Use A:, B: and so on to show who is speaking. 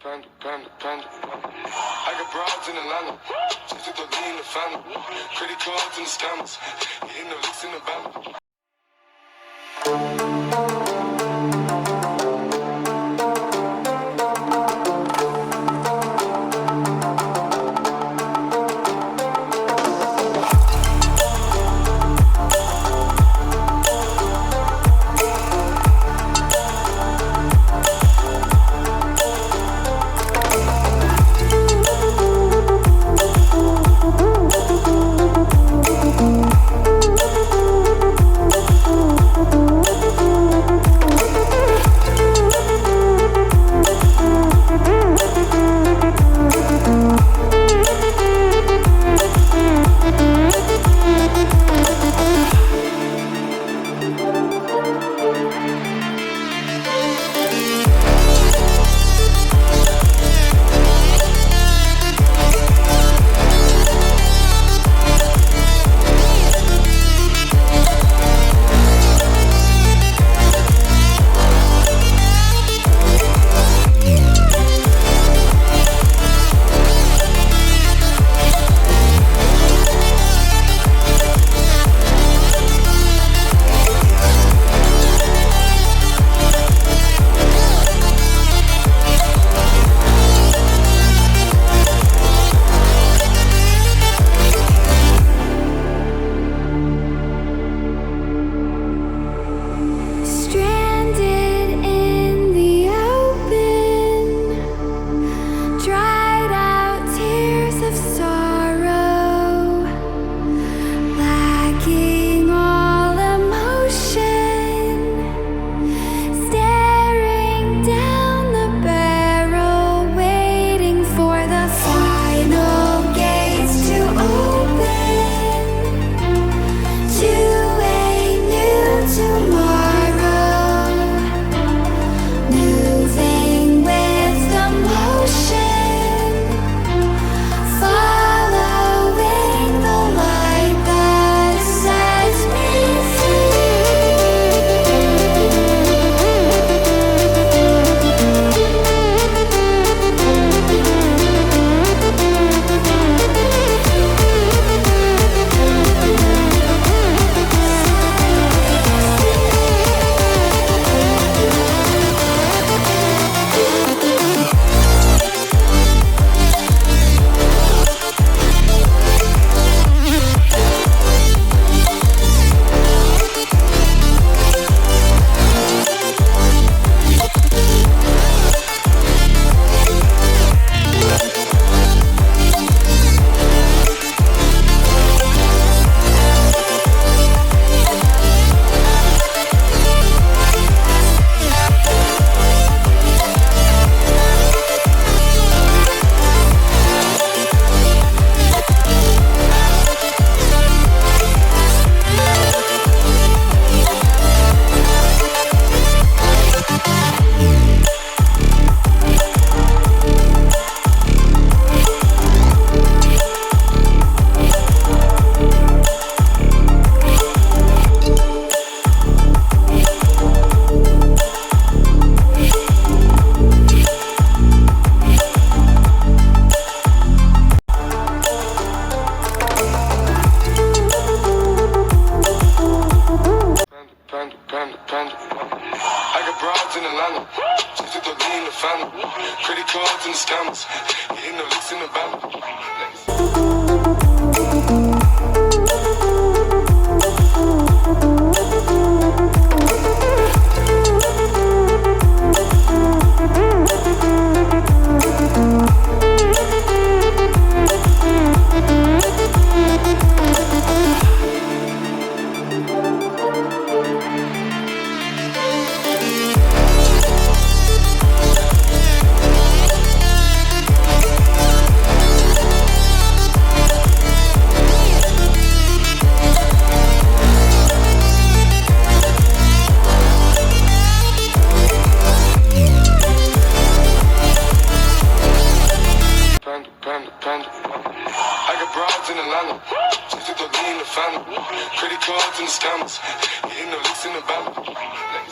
A: Panda. I got broads in Atlanta, just took the lean in the family. Credit cards and the scammers, hitting the licks in the van. I got broads in Atlanta, just took the lean in the family. Credit cards and the scammers, hitting the licks in the van. I got broads in Atlanta, just took the lean in the family. Credit cards and the scammers, hitting the licks in the van.